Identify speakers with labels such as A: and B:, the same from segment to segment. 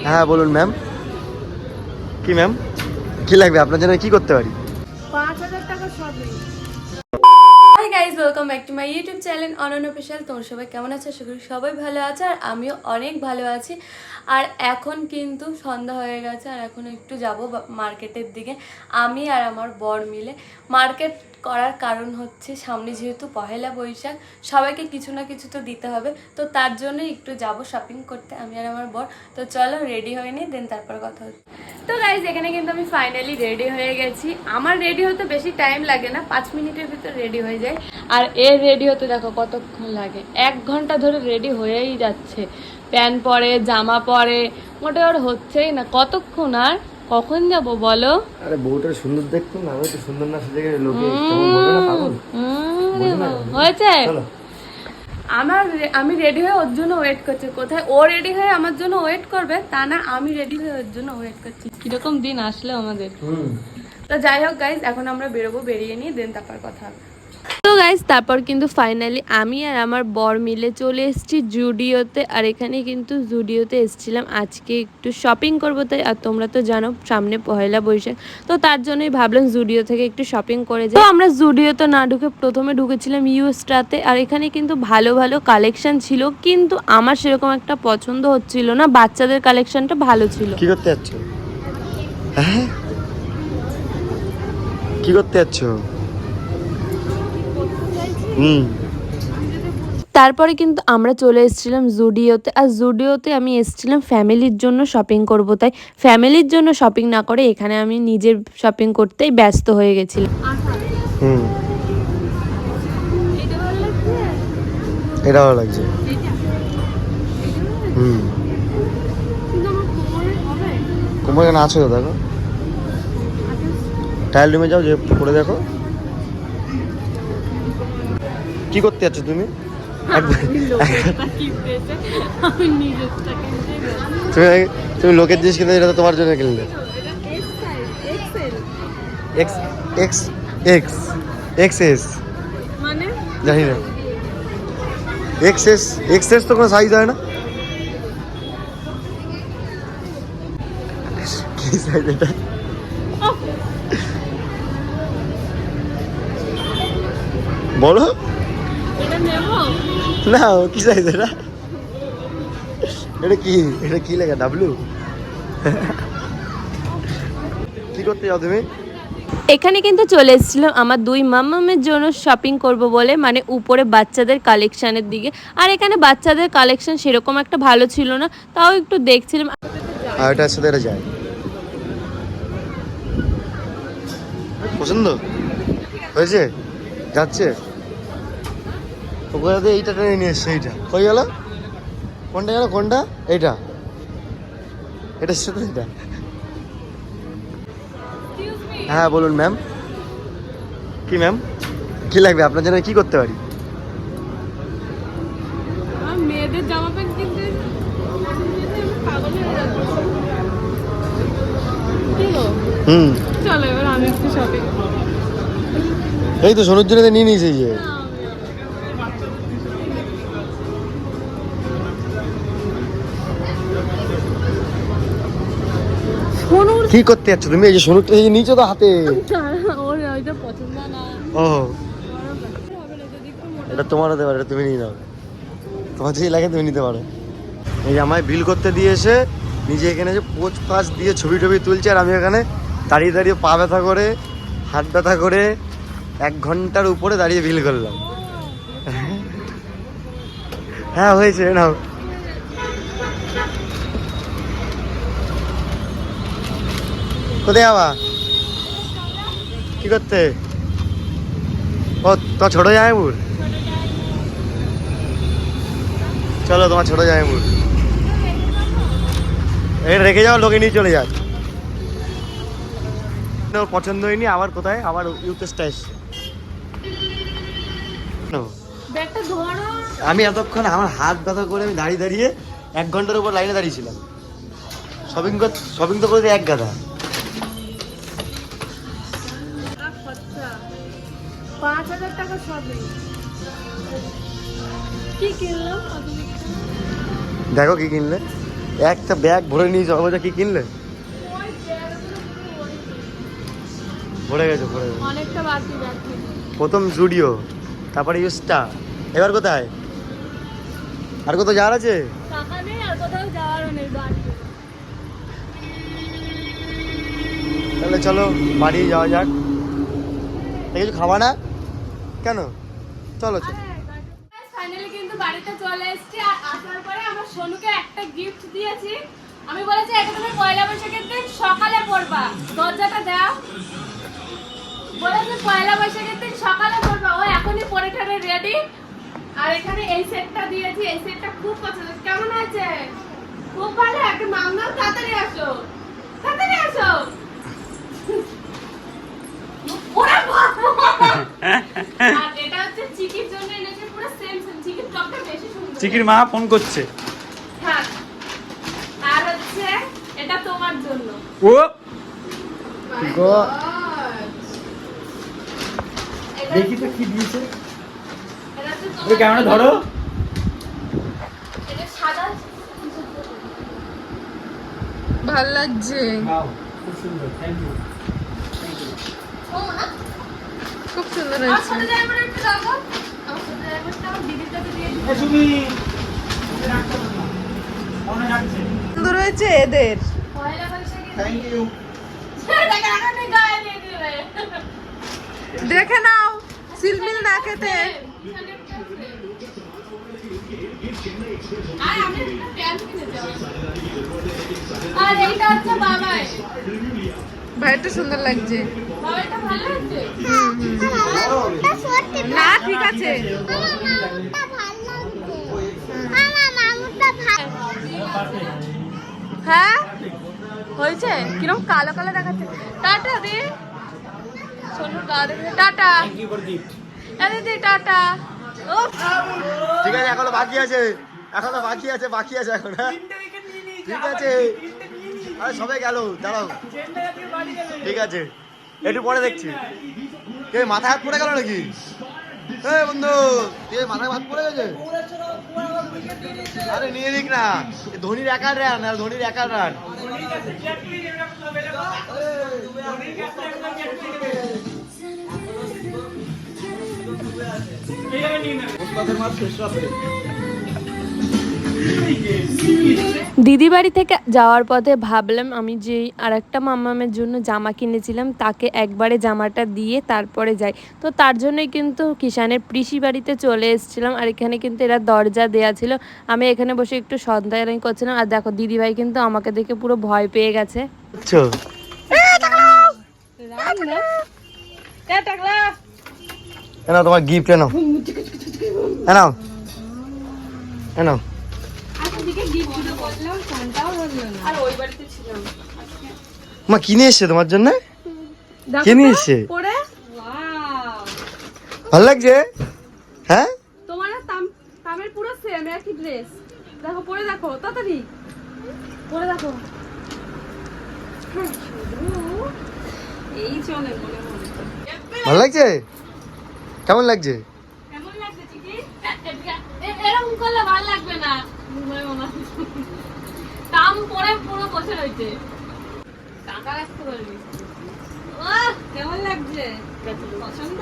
A: হ্যাঁ বলুন ম্যাম। কি ম্যাম, কি লাগবে আপনার জন্য, কি করতে পারি?
B: 5,000 টাকা shopping. Hi guys, welcome back to my YouTube channel অনন্য অফিশিয়াল। তোমরা সবাই কেমন আছো? আশা করি সবাই ভালো আছে, আর আমিও অনেক ভালো আছি। আর এখন কিন্তু সন্ধ্যা হয়ে গেছে, আর এখন একটু যাব মার্কেটের দিকে। আমি আর আমার বর মিলে মার্কেট করার কারণ হচ্ছে সামনে যেহেতু পহেলা বৈশাখ, সবাইকে কিছু না কিছু তো দিতে হবে, তো তার জন্য একটু যাব শপিং করতে আমি আর আমার বর। তো চলো রেডি হয়ে নিই, দেন তারপর কথা হচ্ছে। তো গাইজ এখানে কিন্তু আমি ফাইনালি রেডি হয়ে গেছি। আমার রেডি হতে বেশি টাইম লাগে না, 5 মিনিটের ভিতর রেডি হয়ে যায়। আর এর রেডি হতে দেখো কতক্ষণ লাগে, 1 ঘন্টা ধরে রেডি হয়েই যাচ্ছে। প্যান্ট পরে, জামা পরে, মোটে ওর হচ্ছেই না। কতক্ষণ আর কখন যাব বলো?
A: আরে বউটা সুন্দর দেখতো না, আমি তো সুন্দর না সেজে গেলে লোকে কেমন বলবে না, পাগল বুঝি না।
B: হয়েছে।
A: চলো।
B: আমি রেডি হয়ে ওর জন্য ওয়েট করছি। কোথায় ও রেডি হয়ে আমার জন্য ওয়েট করবে তা না, আমি রেডি হয়ে ওর জন্য ওয়েট করছি। কিরকম দিন আসলে আমাদের। তো যাই হোক গাইজ, এখন আমরা বেরোবো, বেরিয়ে নিয়ে দেন তারপর কথা হবে। তো গাইজ তারপর কিন্তু ফাইনালি আমি আর আমার বর মিলে চলে এসেছি জুডিওতে। আর এখানে কিন্তু জুডিওতে এসেছিলাম আজকে একটু শপিং করবো তাই। আর তোমরা তো জানো সামনে পয়লা বৈশাখ, তো তার জন্যই ভাবলাম জুডিও থেকে একটু শপিং করে যাই। তো আমরা জুডিওতে না ঢুকে প্রথমে ঢুকেছিলাম ইউএসটাতে। আর এখানে কিন্তু ভালো ভালো কালেকশন ছিল, কিন্তু আমার সেরকম একটা পছন্দ হচ্ছিল না। বাচ্চাদের কালেকশনটা ভালো ছিল।
A: কি করতে যাচ্ছ? হ্যাঁ, কি করতে যাচ্ছ?
B: তারপরে কিন্তু আমরা চলে এসেছিলাম জুডিওতে। আর জুডিওতে আমি এসেছিলাম ফ্যামিলির জন্য শপিং করব, তাই ফ্যামিলির জন্য শপিং না করে এখানে আমি নিজের শপিং করতেই ব্যস্ত হয়ে গেছিলাম।
A: এটা ভালো লাগছে। কোমর এখানে আছে তো, দেখো ট্রায়াল রুমে যাও, যে পরে দেখো। কি করতে যাচ্ছ তুমি? তুমি লোকের জিনিস কিনতে, এটা তো তোমার জন্য কিনলে। এক্স এক্স এক্স এক্সএস
B: মানে
A: জানি না। এক্সএস এক্সএস তো কোনো সাইজ হয় না। কি সাইজ এটা? বলো না, কি সাইজ এটা? এটা কি লেখা? ডাব্লিউ? কি করতে যাও তুমি?
B: এখানে কিন্তু চলে এসেছিলাম আমার 2 মাম্মামের জন্য শপিং করব বলে, মানে উপরে বাচ্চাদের কালেকশনের দিকে। আর এখানে বাচ্চাদের কালেকশন সেরকম একটা ভালো ছিল না, তাও একটু দেখছিলাম।
A: আর এটার সাথে এটা যায়, পছন্দ হয়েছে, যাচ্ছে ওখানে। এইটা টেনে নিয়ে এসছে, এইটা কই গেল? কোনটা গেল? কোনটা? এইটা, এটার সাথে এটা। হ্যাঁ বলুন ম্যাম। কি ম্যাম, কি লাগবে আপনার জন্য, কি করতে পারি?
B: মেয়েদের জামা প্যান্ট কিনতে চলো এবার আমি একটু শপিং।
A: এই তো সোনুর জন্য নিয়ে নিয়েছে যে। কি করতে যাচ্ছ তুমি? এই যে সোনুরটা এই যে নিচে তো হাতে।
B: ওর ওইটা পছন্দ না।
A: ও, এটা তোমার হতে পারে, এটা তুমি নিয়ে নাও। তোমার যদি লাগে তুমি নিতে পারো। এই যে আমায় বিল করতে দিয়ে এসে নিজে এখানে যে পোচ পাঁচ দিয়ে ছবি টবি তুলছে, আর আমি এখানে দাঁড়িয়ে দাঁড়িয়ে পা ব্যথা করে, হাত ব্যথা করে 1 ঘন্টার উপরে দাঁড়িয়ে বিল করলাম। হ্যাঁ হয়েছে, নাও। কোথায় যাবা? কি করতে? ও তোমার ছোট জামাইবুর? চলো তোমার ছোট জামাইবুর। এটা রেখে যাও, লোকে নিয়ে চলে যাক। ওর পছন্দ হয়নি, আবার কোথায় আবার ইউথ স্টাইল। আমি এতক্ষণ আমার হাত ব্যথা করে আমি দাঁড়িয়ে দাঁড়িয়ে 1 ঘন্টার উপর লাইনে দাঁড়িয়েছিলাম। শপিং তো করে 1 গাদা।
B: 5,000 টাকা শপিং। কি কিনলাম?
A: দেখো কি কিনলে। একটা ব্যাগ ভরে নিয়েছো, আমাদের কি কিনলে? ভরে গেছে।
B: অনেকটা বাকি বাকি।
A: প্রথম জুডিও, তারপরে ইউস্টা, এবার কোথায়? আর কোথাও যাওয়ার আছে?
B: টাকা নেই আর কোথাও যাওয়ারও নেই বাড়ি।
A: তাহলে চলো বাড়ি যাওয়া যাক। কিছু খাবা না কেন? চলো চলো।
B: ফাইনালি কিন্তু বাড়িতে চলে এসেছি। আর আসার পরে আমার সোনুকে একটা গিফট দিয়েছি। আমি বলেছি এটা তুমি পয়লা বৈশাখের দিন সকালে পরবা, দরজাটা দাও। বলেছে পয়লা বৈশাখের দিন সকালে পরবা, ও এখনই পরে ঠারে রেডি। আর এখানে এই সেটটা দিয়েছি, এই সেটটা খুব পছন্দ। কেমন আছে? খুব ভালো। একটা মামা তাড়াতাড়ি আসো, তাড়াতাড়ি আসো। ওরে বাবা! আর এটা হচ্ছে চিকির জন্য এনেছে, পুরো সেম চিকির টপটা বেশি সুন্দর।
C: চিকির মা ফোন করছে।
B: হ্যাঁ। আর হচ্ছে এটা তোমার জন্য।
C: ও
A: গো
B: এটা
C: দেখি তো কি দিয়েছে।
B: এটা হচ্ছে
C: ওই
B: তোমার
C: ক্যামেরা
B: জন্য।
C: ধরো।
B: এটা সাদা।
D: ভাল লাগছে,
C: নাও, খুব সুন্দর, থ্যাংক ইউ।
B: ও না,
D: খুব সুন্দর
B: আর
D: হয়েছে।
B: ছোট ড্রাইভার একটু দাও গো। আমার ছোট ড্রাইভারটা আমার দিদির কাছে দিয়ে দিই।
C: এ সুমি, রাখতে হবে না। মনে রাখছে।
D: সুন্দর হয়েছে এদের।
B: পয়লা বৈশাখে
C: থ্যাংক ইউ।
B: দেখে এখনই গায়ে দিয়ে দিবে।
D: দেখে নাও সিলমিল না খেতে।
B: আর আমি একটা প্যান্ট কিনেছি আমার। আর এইটা হচ্ছে বাবাই।
D: ভাইটা সুন্দর লাগছে।
B: বাবাইটা ভালো লাগছে?
D: না ঠিক আছে।
B: হ্যাঁ হয়েছে? কিরকম কালো কালো দেখাচ্ছে। টাটা দি সোনুর গা দেখে tata.
C: Thank you for gift.
B: দিদি টাটা। ও
A: ঠিক আছে, এখনো বাকি আছে, এখনো বাকি আছে, বাকি আছে এখন। হ্যাঁ ঠিক আছে, আরে সবাই গেল, দাঁড়াও। ঠিক আছে, একটু পরে দেখছি। কে মাথায় হাত পড়ে গেল নাকি? এই বন্ধু, তুই মাথায় হাত পড়ে গেছে? আরে নিয়ে নিক না, এ ধোনির একার রান, আর ধোনির একার রান।
B: দিদি বাড়ি থেকে যাওয়ার পথে ভাবলাম আমি যে আর একটা মামামের জন্য জামা কিনেছিলাম তাকে একবারে জামাটা দিয়ে তারপরে যাই। তো তার জন্যই কিন্তু কিষানের পিসি বাড়িতে চলে এসেছিলাম। আর এখানে কিন্তু এরা দরজা দেয়া ছিল, আমি এখানে বসে একটু সন্ধ্যায় করছিলাম। আর দেখো দিদিভাই কিন্তু আমাকে দেখে পুরো ভয় পেয়ে গেছে।
A: বুঝছো? এনাও তোমার গিফট, এনাও এনাও এনাও।
B: আর ওই বাড়িতে ছিলাম।
A: মা কিনে এসছে তোমার জন্য, কিনে এসছে।
B: পরে
A: ভালো লাগছে? হ্যাঁ
B: তোমার আর তামের পুরো সেম একই ড্রেস। দেখো পরে দেখো, তাড়াতাড়ি পরে দেখো। এই চলে মনে মনে।
A: ভালো লাগছে? কেমন লাগছে?
B: কেমন লাগছে চিকি? এরকম করলে ভালো লাগবে না। দাম পরে পুরো বছর হয়েছে, টাকা রাখতে পারবি। কেমন লাগছে? পছন্দ?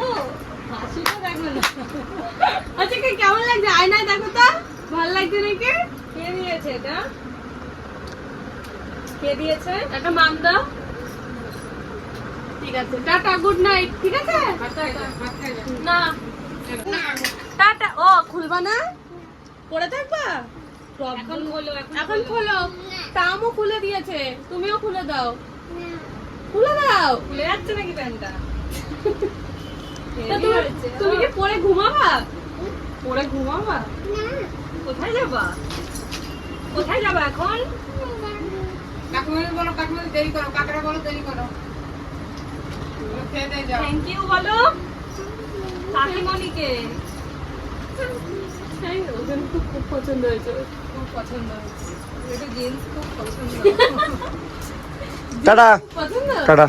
B: হাসি তো দেখো না। আচ্ছা কি কেমন লাগছে? আয়নায় দেখো তো, ভালো লাগছে নাকি? কে দিয়েছে এটা? কে দিয়েছে? একটা মাম দাও। ঠিক আছে, টাটা, গুড নাইট। ঠিক আছে না টাটা। ও খুলবা না, পরে থাকবা? এখন খোলো, এখন খোলো। তামও খুলে দিয়েছে, তুমিও খুলে দাও। খুলে দাও। খুলে যাচ্ছে নাকি প্যান্টটা? তুমি কি পরে ঘুমাবা? পরে ঘুমাবা? কোথায় যাবা? কোথায় যাবা এখন?
D: কাকুমনি বলো, কাকুমনি দেরি করো, কাকড়া বলো দেরি করো। খেয়ে দিয়ে যাও।
B: থ্যাংক ইউ বলো কাকিমণিকে। ওজন খুব পছন্দ হয়েছে,
D: খুব পছন্দ হয়েছে। এটা জিন্স খুব পছন্দ।
A: টাটা
B: পছন্দ।
A: টাটা।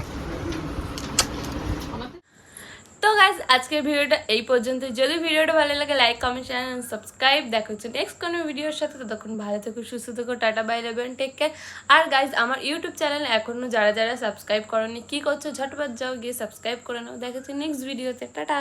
B: তো গাইস আজকের ভিডিওটা এই পর্যন্ত। যদি ভিডিওটা ভালো লাগে লাইক কমেন্ট শেয়ার সাবস্ক্রাইব। দেখা হচ্ছে নেক্সট কোনো ভিডিওর সাথে। ততক্ষণ ভালো থেকো, সুস্থ থেকো, tata bye love and take care. আর গাইজ আমার ইউটিউব চ্যানেল এখনো যারা যারা সাবস্ক্রাইব করনি কি করছো, ঝটপট যাও গিয়ে সাবস্ক্রাইব করে নাও। দেখা হচ্ছে নেক্সট ভিডিওতে, টাটা।